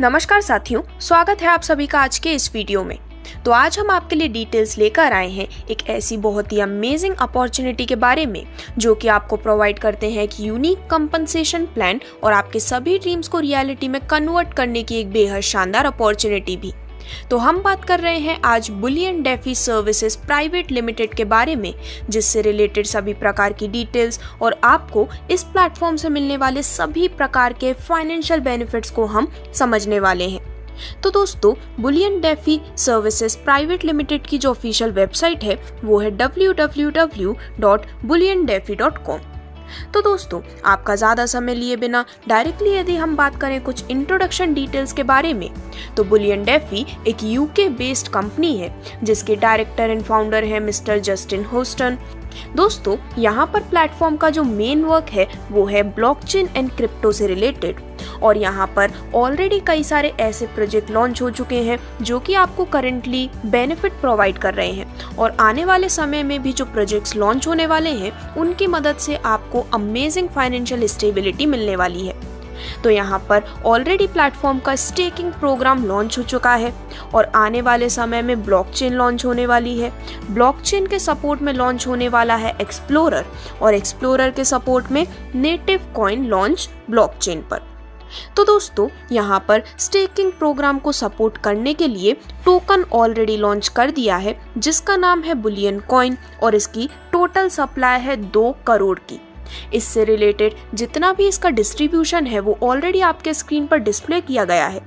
नमस्कार साथियों, स्वागत है आप सभी का आज के इस वीडियो में। तो आज हम आपके लिए डिटेल्स लेकर आए हैं एक ऐसी बहुत ही अमेजिंग अपॉर्चुनिटी के बारे में जो कि आपको प्रोवाइड करते हैं एक यूनिक कंपनसेशन प्लान और आपके सभी ड्रीम्स को रियलिटी में कन्वर्ट करने की एक बेहद शानदार अपॉर्चुनिटी भी। तो हम बात कर रहे हैं आज Boolean DeFi services private limited के बारे में, जिससे रिलेटेड सभी प्रकार की डिटेल्स और आपको इस प्लेटफॉर्म से मिलने वाले सभी प्रकार के फाइनेंशियल बेनिफिट्स को हम समझने वाले हैं। तो दोस्तों, Boolean DeFi services private limited की जो ऑफिशियल वेबसाइट है वो है www.bulliondefi.com। तो दोस्तों, आपका ज़्यादा समय लिए बिना डायरेक्टली यदि हम बात करें कुछ इंट्रोडक्शन डिटेल्स के बारे में, तो बुलियन डेफी एक यूके बेस्ड कंपनी है जिसके डायरेक्टर एंड फाउंडर है मिस्टर जस्टिन होस्टन। दोस्तों, यहाँ पर प्लेटफॉर्म का जो मेन वर्क है वो है ब्लॉकचेन एंड क्रिप्टो से रिलेटेड, और यहाँ पर ऑलरेडी कई सारे ऐसे प्रोजेक्ट लॉन्च हो चुके हैं जो कि आपको करंटली बेनिफिट प्रोवाइड कर रहे हैं, और आने वाले समय में भी जो प्रोजेक्ट्स लॉन्च होने वाले हैं उनकी मदद से आपको अमेजिंग फाइनेंशियल स्टेबिलिटी मिलने वाली है। तो यहाँ पर ऑलरेडी प्लेटफॉर्म का स्टेकिंग प्रोग्राम लॉन्च हो चुका है और आने वाले समय में ब्लॉकचेन लॉन्च होने वाली है। ब्लॉकचेन के सपोर्ट में लॉन्च होने वाला है एक्सप्लोरर, और एक्सप्लोरर के सपोर्ट में नेटिव कॉइन लॉन्च ब्लॉकचेन पर। तो दोस्तों, यहाँ पर स्टेकिंग प्रोग्राम को सपोर्ट करने के लिए टोकन ऑलरेडी लॉन्च कर दिया है जिसका नाम है बुलियन कॉइन, और इसकी टोटल सप्लाई है 2 करोड़ की। इससे रिलेटेड जितना भी इसका डिस्ट्रीब्यूशन है वो ऑलरेडी आपके स्क्रीन पर डिस्प्ले किया गया है।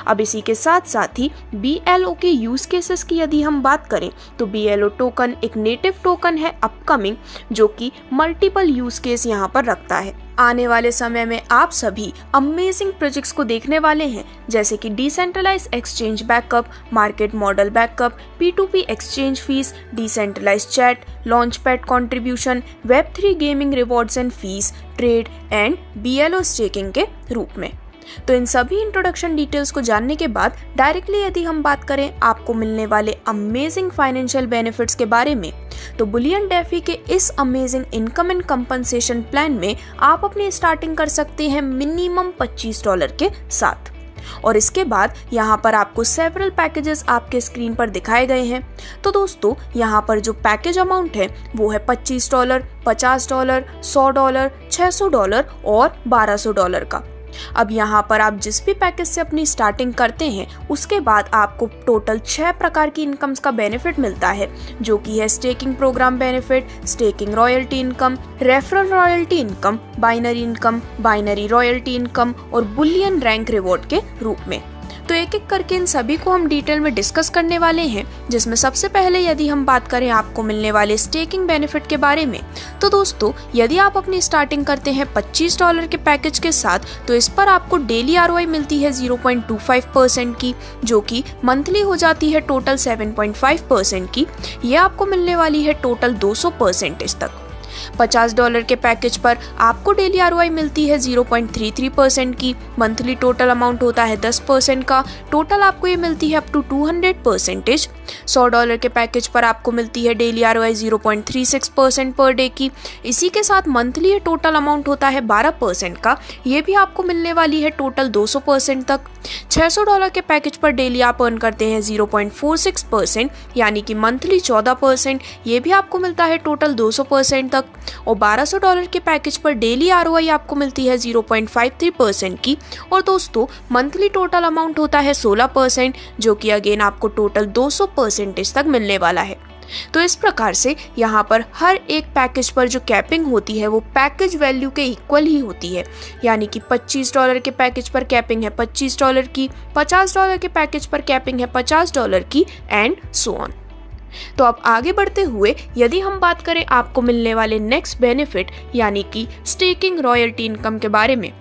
अब इसी के साथ साथ ही BLO के यूज केसेस की यदि हम बात करें तो BLO टोकन एक नेटिव टोकन है अपकमिंग जो कि मल्टीपल यूज केस यहाँ पर रखता है। आने वाले समय में आप सभी अमेजिंग प्रोजेक्ट्स को देखने वाले हैं, जैसे कि decentralise exchange backup, market model backup, P2P exchange fees, decentralise chat, launch pad contribution, Web3 gaming rewards and fees, trade and BLO staking के रूप में। तो इन सभी इंट्रोडक्शन डिटेल्स को जानने के बाद डायरेक्टली यदि हम बात करें आपको मिलने वाले अमेजिंग फाइनेंशियल बेनिफिट्स के बारे में, तो बुलियन डेफी के इस amazing income and compensation plan में आप अपनी स्टार्टिंग कर सकते हैं मिनिमम $25 के साथ। और इसके बाद यहाँ पर आपको सेवरल पैकेजेस आपके स्क्रीन पर दिखाए गए हैं। तो दोस्तों, यहाँ पर जो पैकेज अमाउंट है वो है $25, $50, $100, $600 और $1200 का। अब यहाँ पर आप जिस भी पैकेज से अपनी स्टार्टिंग करते हैं उसके बाद आपको टोटल 6 प्रकार की इनकम्स का बेनिफिट मिलता है, जो कि है staking program benefit, staking royalty income, referral royalty income, binary royalty income और बुलियन रैंक रिवॉर्ड के रूप में। तो एक एक करके इन सभी को हम डिटेल में डिस्कस करने वाले हैं, जिसमें सबसे पहले यदि हम बात करें आपको मिलने वाले स्टेकिंग बेनिफिट के बारे में, तो दोस्तों, यदि आप अपनी स्टार्टिंग करते हैं $25 के पैकेज के साथ, तो इस पर आपको डेली ROI मिलती है 0.25% की, जो कि मंथली हो जाती है टोटल 7.5% की। ये आपको मिलने वाली है टोटल 200% तक। $50 के पैकेज पर आपको डेली ROI मिलती है 0.33% की, मंथली टोटल अमाउंट होता है 10% का, टोटल आपको ये मिलती है अप टू 200%। $100 के पैकेज पर आपको मिलती है डेली ROI 0.36% पर डे की। इसी के साथ मंथली टोटल अमाउंट होता है 12% का, ये भी आपको मिलने वाली है टोटल 200% तक। $600 के पैकेज पर डेली आप अर्न करते हैं 0.46%, यानी कि मंथली 14%, ये भी आपको मिलता है टोटल 200% तक। और $1200 के पैकेज पर डेली ROI आपको मिलती है 0.53% की, और दोस्तों, मंथली टोटल अमाउंट होता है 16%, जो कि अगेन आपको टोटल 200% तक मिलने वाला है। तो इस प्रकार से यहाँ पर हर एक पैकेज पर जो कैपिंग होती है वो पैकेज वैल्यू के इक्वल ही होती है, यानी कि $25 के पैकेज पर कैपिंग है $25 की, $50 के पैकेज पर कैपिंग है $50 की, एंड सो ऑन। तो अब आगे बढ़ते हुए यदि हम बात करें आपको मिलने वाले नेक्स्ट बेनिफिट यानी कि स्टेकिंग रॉयल्टी इनकम के बारे में,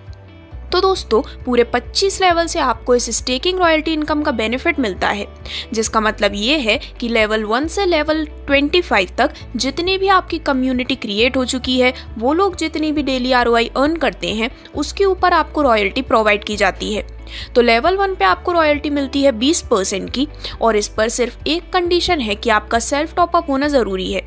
तो दोस्तों, पूरे 25 लेवल से आपको इस स्टेकिंग रॉयल्टी इनकम का बेनिफिट मिलता है, जिसका मतलब ये है कि लेवल 1 से लेवल 25 तक जितनी भी आपकी कम्युनिटी क्रिएट हो चुकी है, वो लोग जितनी भी डेली ROI अर्न करते हैं उसके ऊपर आपको रॉयल्टी प्रोवाइड की जाती है। तो लेवल 1 पे आपको रॉयल्टी मिलती है 20% की, और इस पर सिर्फ एक कंडीशन है कि आपका सेल्फ टॉपअप होना ज़रूरी है।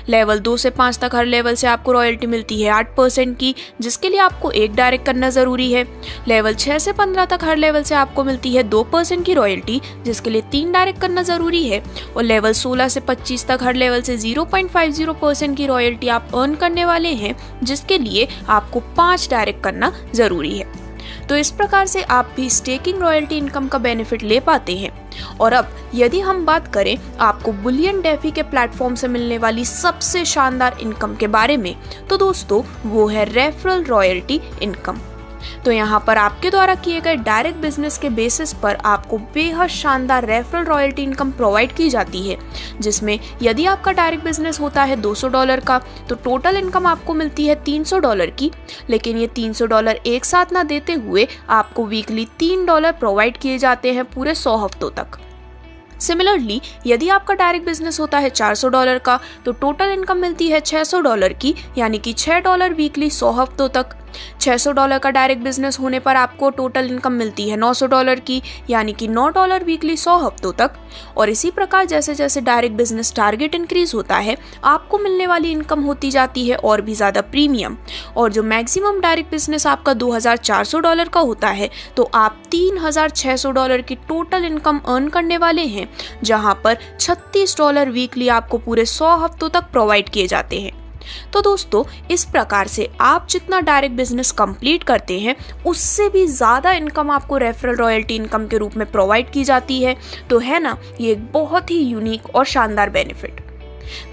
लेवल 2 से 5 तक हर लेवल से आपको रॉयल्टी मिलती है 8% की, जिसके लिए आपको एक डायरेक्ट करना ज़रूरी है। लेवल 6 से 15 तक हर लेवल से आपको मिलती है 2% की रॉयल्टी, जिसके लिए 3 डायरेक्ट करना ज़रूरी है। और लेवल 16 से 25 तक हर लेवल से 0.50% की रॉयल्टी आप अर्न करने वाले हैं, जिसके लिए आपको 5 डायरेक्ट करना ज़रूरी है। तो इस प्रकार से आप भी स्टेकिंग रॉयल्टी इनकम का बेनिफिट ले पाते हैं। और अब यदि हम बात करें आपको बुलियन डेफी के प्लेटफॉर्म से मिलने वाली सबसे शानदार इनकम के बारे में, तो दोस्तों वो है रेफरल रॉयल्टी इनकम। तो यहाँ पर आपके द्वारा किए गए डायरेक्ट बिजनेस के बेसिस पर आपको बेहद शानदार रेफरल रॉयल्टी इनकम प्रोवाइड की जाती है, जिसमें यदि आपका डायरेक्ट बिजनेस होता है $200 का, तो टोटल इनकम आपको मिलती है $300 की। लेकिन ये $300 एक साथ ना देते हुए आपको वीकली $3 प्रोवाइड किए जाते हैं पूरे 100 हफ्तों तक। सिमिलरली यदि आपका डायरेक्ट बिजनेस होता है $400 का, तो टोटल इनकम मिलती है $600 की, यानी कि $6 वीकली 100 हफ्तों तक। $600 का डायरेक्ट बिजनेस होने पर आपको टोटल इनकम मिलती है $900 की, यानी कि $9 वीकली 100 हफ्तों तक। और इसी प्रकार जैसे जैसे डायरेक्ट बिजनेस टारगेट इंक्रीज होता है, आपको मिलने वाली इनकम होती जाती है और भी ज़्यादा प्रीमियम। और जो मैक्सिमम डायरेक्ट बिजनेस आपका $2400 का होता है, तो आप $3600 की टोटल इनकम अर्न करने वाले हैं, जहाँ पर $36 वीकली आपको पूरे 100 हफ्तों तक प्रोवाइड किए जाते हैं। तो दोस्तों इस प्रकार से आप जितना डायरेक्ट बिजनेस कंप्लीट करते हैं, उससे भी ज़्यादा इनकम आपको रेफरल रॉयल्टी इनकम के रूप में प्रोवाइड की जाती है। तो है ना, ये एक बहुत ही यूनिक और शानदार बेनिफिट।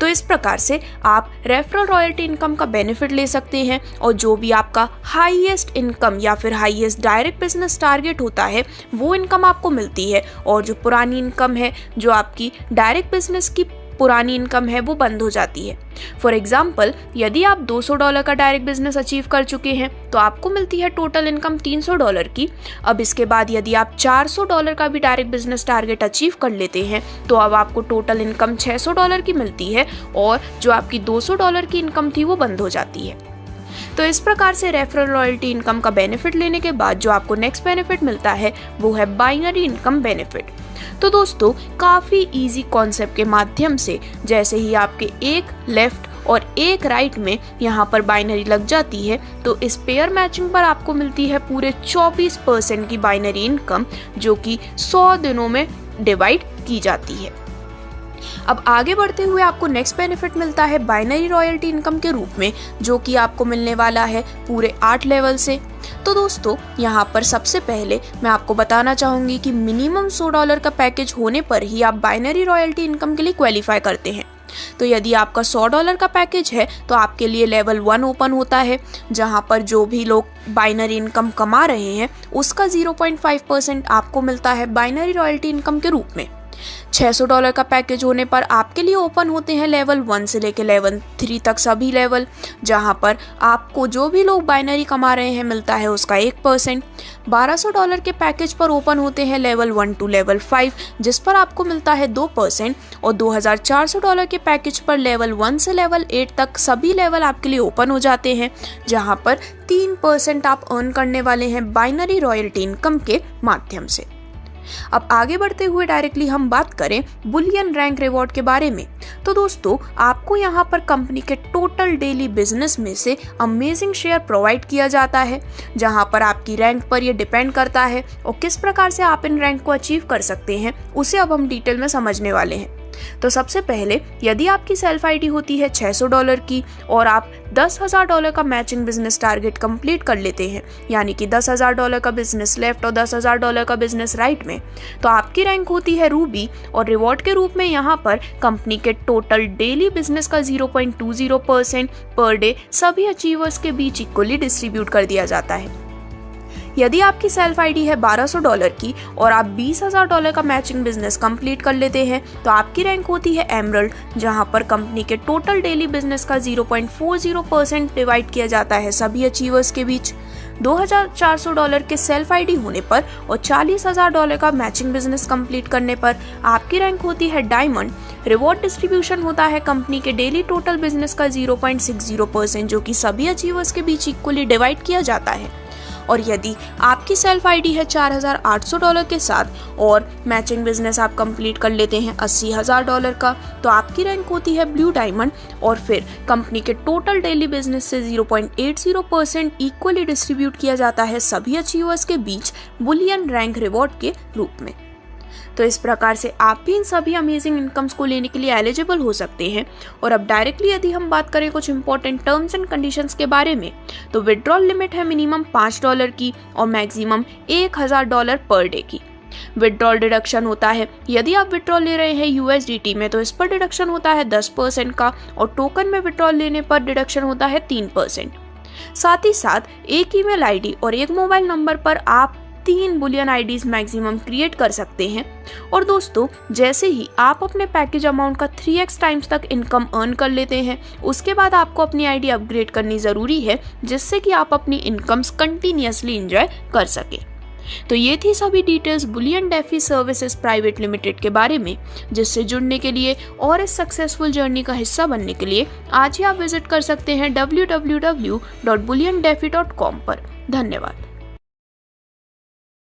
तो इस प्रकार से आप रेफरल रॉयल्टी इनकम का बेनिफिट ले सकते हैं, और जो भी आपका हाईएस्ट इनकम या फिर हाईएस्ट डायरेक्ट बिजनेस टारगेट होता है, वो इनकम आपको मिलती है। और जो पुरानी इनकम है, जो आपकी डायरेक्ट बिजनेस की पुरानी इनकम है, वो बंद हो जाती है। फॉर एग्जाम्पल यदि आप $200 का डायरेक्ट बिजनेस अचीव कर चुके हैं, तो आपको मिलती है टोटल इनकम $300 की। अब इसके बाद यदि आप $400 का भी डायरेक्ट बिजनेस टारगेट अचीव कर लेते हैं, तो अब आपको टोटल इनकम $600 की मिलती है, और जो आपकी $200 की इनकम थी वो बंद हो जाती है। तो इस प्रकार से रेफरल रॉयल्टी इनकम का बेनिफिट लेने के बाद जो आपको नेक्स्ट बेनिफिट मिलता है, वो है बाइनरी इनकम बेनिफिट। तो दोस्तों काफ़ी इजी कॉन्सेप्ट के माध्यम से, जैसे ही आपके एक लेफ्ट और एक राइट में यहाँ पर बाइनरी लग जाती है, तो इस पेयर मैचिंग पर आपको मिलती है पूरे 24% की बाइनरी इनकम, जो कि 100 दिनों में डिवाइड की जाती है। अब आगे बढ़ते हुए आपको नेक्स्ट बेनिफिट मिलता है बाइनरी रॉयल्टी इनकम के रूप में, जो कि आपको मिलने वाला है पूरे 8 लेवल से। तो दोस्तों यहाँ पर सबसे पहले मैं आपको बताना चाहूँगी कि मिनिमम $100 का पैकेज होने पर ही आप बाइनरी रॉयल्टी इनकम के लिए क्वालिफाई करते हैं। तो यदि आपका $100 का पैकेज है, तो आपके लिए लेवल 1 ओपन होता है, जहाँ पर जो भी लोग बाइनरी इनकम कमा रहे हैं, उसका 0.5% आपको मिलता है बाइनरी रॉयल्टी इनकम के रूप में। $600 का पैकेज होने पर आपके लिए ओपन होते हैं लेवल 1 से लेकर लेवल 3 तक सभी लेवल, जहां पर आपको जो भी लोग बाइनरी कमा रहे हैं मिलता है उसका 1%। $1200 के पैकेज पर ओपन होते हैं लेवल 1 टू लेवल 5, जिस पर आपको मिलता है 2%। और $2400 के पैकेज पर लेवल 1 से लेवल 8 तक सभी लेवल आपके लिए ओपन हो जाते हैं, जहां पर 3% आप अर्न करने वाले हैं बाइनरी रॉयल्टी इनकम के माध्यम से। अब आगे बढ़ते हुए डायरेक्टली हम बात करें बुलियन रैंक रिवॉर्ड के बारे में, तो दोस्तों आपको यहाँ पर कंपनी के टोटल डेली बिजनेस में से अमेजिंग शेयर प्रोवाइड किया जाता है, जहाँ पर आपकी रैंक पर ये डिपेंड करता है, और किस प्रकार से आप इन रैंक को अचीव कर सकते हैं उसे अब हम डिटेल में समझने वाले हैं। तो सबसे पहले यदि आपकी सेल्फ आईडी होती है $600 की, और आप $10,000 का मैचिंग बिजनेस टारगेट कंप्लीट कर लेते हैं, यानी कि $10,000 का बिजनेस लेफ्ट और $10,000 का बिजनेस राइट में, तो आपकी रैंक होती है रूबी। और रिवॉर्ड के रूप में यहाँ पर कंपनी के टोटल डेली बिजनेस का 0.20% पर डे सभी अचीवर्स के बीच इक्वली डिस्ट्रीब्यूट कर दिया जाता है। यदि आपकी सेल्फ आईडी है $1200 की, और आप $20,000 का मैचिंग बिजनेस कंप्लीट कर लेते हैं, तो आपकी रैंक होती है एमरल्ड, जहां पर कंपनी के टोटल डेली बिजनेस का 0.40% डिवाइड किया जाता है सभी अचीवर्स के बीच। $2400 के सेल्फ आईडी होने पर और $40,000 का मैचिंग बिजनेस कंप्लीट करने पर आपकी रैंक होती है डायमंड। रिवॉर्ड डिस्ट्रीब्यूशन होता है कंपनी के डेली टोटल बिजनेस का 0.60%, जो कि सभी अचीवर्स के बीच इक्वली डिवाइड किया जाता है। और यदि आपकी सेल्फ आईडी है $4,800 के साथ और मैचिंग बिजनेस आप कंप्लीट कर लेते हैं $80,000 का, तो आपकी रैंक होती है ब्लू डायमंड और फिर कंपनी के टोटल डेली बिजनेस से 0.80% इक्वली डिस्ट्रीब्यूट किया जाता है सभी अचीवर्स के बीच बुलियन रैंक रिवॉर्ड के रूप में। तो इस प्रकार से आप भी इन सभी अमेजिंग इनकम्स को लेने के लिए एलिजिबल हो सकते हैं। और अब डायरेक्टली यदि हम बात करें कुछ इंपॉर्टेंट टर्म्स एंड कंडीशंस के बारे में, तो विड्रॉल लिमिट है मिनिमम $5 की और मैक्सिमम $1,000 पर डे की। विड्रॉल डिडक्शन होता है, यदि आप विड्रॉल ले रहे हैं USDT में तो इस पर डिडक्शन होता है 10% का और टोकन में विड्रॉल लेने पर डिडक्शन होता है 3%। साथ ही साथ एक ईमेल आईडी और एक मोबाइल नंबर पर आप 3 बुलियन आईडीज मैक्सिमम क्रिएट कर सकते हैं। और दोस्तों, जैसे ही आप अपने पैकेज अमाउंट का 3x टाइम्स तक इनकम अर्न कर लेते हैं, उसके बाद आपको अपनी आईडी अपग्रेड करनी ज़रूरी है, जिससे कि आप अपनी इनकम्स कंटिन्यूअसली एंजॉय कर सके। तो ये थी सभी details Boolean DeFi services private limited के बारे में, जिससे जुड़ने के लिए और इस सक्सेसफुल जर्नी का हिस्सा बनने के लिए आज ही आप विजिट कर सकते हैं www.bulliondefi.com पर। धन्यवाद।